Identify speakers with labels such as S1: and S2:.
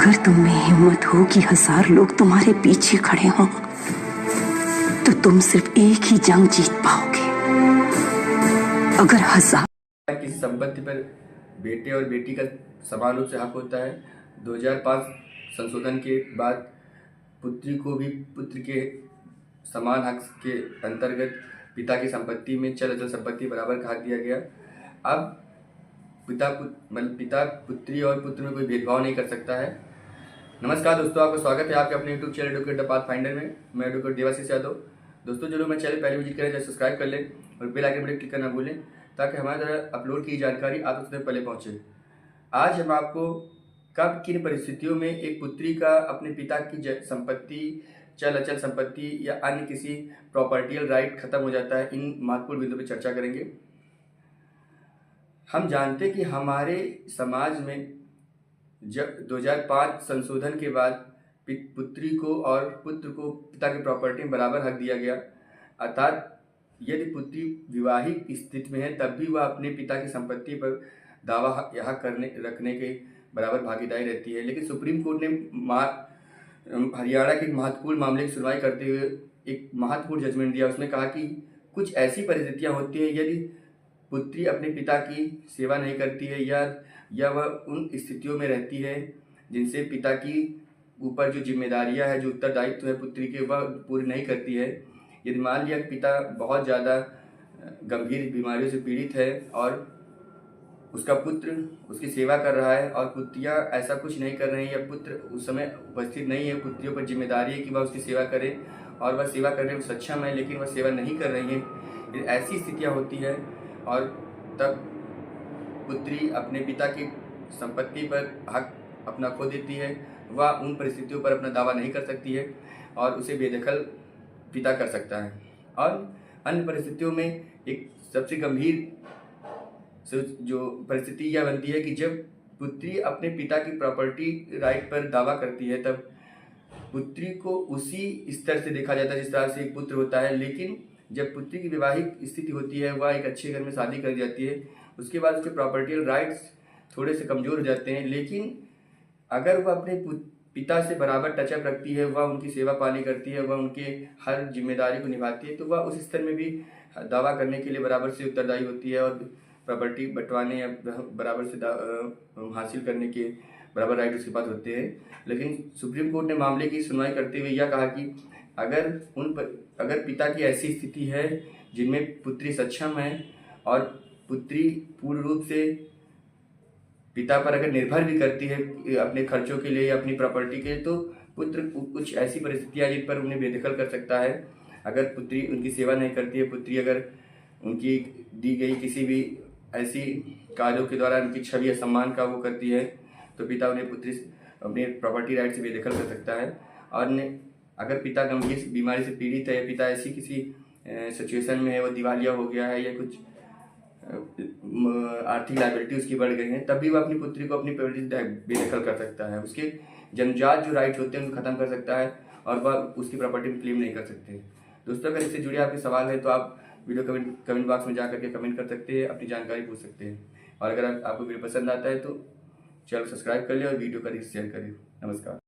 S1: अगर तुम में हिम्मत हो कि 1000 लोग तुम्हारे पीछे खड़े हों तो तुम सिर्फ एक ही जंग जीत पाओगे। अगर 1000
S2: किसी संपत्ति पर बेटे और बेटी का समान रूप से हक होता है। 2005 संशोधन के बाद पुत्री को भी पुत्र के समान हक के अंतर्गत पिता की संपत्ति में चल अचल संपत्ति बराबर का हक दिया गया। अब पिता पुत्री और पुत्र में कोई भेदभाव नहीं कर सकता है। नमस्कार दोस्तों, आपका स्वागत है आपके अपने YouTube channel advocate the pathfinder में। मैं एडवोकेट देवाशीष यादव। दोस्तों, जो लोग मेरे चैनल पहले विजिट करें तो सब्सक्राइब कर लें और बेल आइकन पर क्लिक करना भूलें ताकि हमारे द्वारा अपलोड की जानकारी आप सबसे पहले पहुंचे। आज हम आपको कब किन परिस्थितियों में एक पुत्री का अपने पिता की संपत्ति, चल अचल संपत्ति या अन्य किसी प्रॉपर्टियल राइट खत्म हो जाता है, इन महत्वपूर्ण बिंदुओं पर चर्चा करेंगे। हम जानते हैं कि हमारे समाज में जब 2005 संशोधन के बाद पुत्री को और पुत्र को पिता की प्रॉपर्टी में बराबर हक दिया गया। अर्थात यदि पुत्री विवाहित स्थिति में है तब भी वह अपने पिता की संपत्ति पर दावा हक रखने के बराबर भागीदारी रहती है। लेकिन सुप्रीम कोर्ट ने हरियाणा के महत्वपूर्ण मामले की सुनवाई करते हुए एक महत्वपूर्ण जजमेंट दिया। उसने कहा कि कुछ ऐसी परिस्थितियां होती हैं यदि पुत्री अपने पिता की सेवा नहीं करती है या वह उन स्थितियों में रहती है जिनसे पिता की ऊपर जो जिम्मेदारियां है, जो उत्तरदायित्व है पुत्री के, वह पूरी नहीं करती है। यदि मान लिया कि पिता बहुत ज़्यादा गंभीर बीमारियों से पीड़ित है और उसका पुत्र उसकी सेवा कर रहा है और पुत्रियां ऐसा कुछ नहीं कर रही हैं या पुत्र उस समय उपस्थित नहीं है, पुत्रियों पर जिम्मेदारी है कि वह उसकी सेवा करे और वह सेवा करने में सक्षम है लेकिन वह सेवा नहीं कर रही है, ऐसी स्थितियाँ होती है और तब पुत्री अपने पिता की संपत्ति पर हक अपना खो देती है। वह उन परिस्थितियों पर अपना दावा नहीं कर सकती है और उसे बेदखल पिता कर सकता है। और अन्य परिस्थितियों में एक सबसे गंभीर जो परिस्थिति यह बनती है कि जब पुत्री अपने पिता की प्रॉपर्टी राइट पर दावा करती है तब पुत्री को उसी स्तर से देखा जाता है जिस तरह से एक पुत्र होता है। लेकिन जब पुत्री की विवाहित स्थिति होती है, वह एक अच्छे घर में शादी कर जाती है, उसके बाद उसके प्रॉपर्टियल राइट्स थोड़े से कमज़ोर हो जाते हैं। लेकिन अगर वह अपने पिता से बराबर टचअप रखती है, वह उनकी सेवा पानी करती है, वह उनके हर जिम्मेदारी को निभाती है, तो वह उस स्तर में भी दावा करने के लिए बराबर से उत्तरदायी होती है और प्रॉपर्टी बंटवाने या बराबर से हासिल करने के बराबर राइट उसके पास होते हैं। लेकिन सुप्रीम कोर्ट ने मामले की सुनवाई करते हुए यह कहा कि अगर पिता की ऐसी स्थिति है जिनमें पुत्री सक्षम है और पुत्री पूर्ण रूप से पिता पर अगर निर्भर भी करती है अपने खर्चों के लिए या अपनी प्रॉपर्टी के लिए, तो पुत्र कुछ ऐसी परिस्थितियां जिन पर उन्हें बेदखल कर सकता है। अगर पुत्री उनकी सेवा नहीं करती है, पुत्री अगर उनकी दी गई किसी भी ऐसी कार्यों के द्वारा उनकी छवि या सम्मान का वो करती है, तो पिता उन्हें पुत्री अपने प्रॉपर्टी राइट से बेदखल कर सकता है। और अगर पिता गंभीर बीमारी से पीड़ित है, पिता ऐसी किसी सिचुएशन में है, वो दिवालिया हो गया है या कुछ आर्थिक लायबिलिटी उसकी बढ़ गई है, तब भी वह अपनी पुत्री को अपनी प्रॉपर्टी बेदखल कर सकता है। उसके जन्मजात जो राइट होते हैं उनको खत्म कर सकता है और वह उसकी प्रॉपर्टी में क्लेम नहीं कर सकते। दोस्तों, अगर इससे जुड़े आपके सवाल है तो आप वीडियो कमेंट बॉक्स में जा करके कमेंट कर सकते हैं, अपनी जानकारी पूछ सकते हैं। और अगर आपको वीडियो पसंद आता है तो चैनल सब्सक्राइब कर लें और वीडियो का शेयर करें। नमस्कार।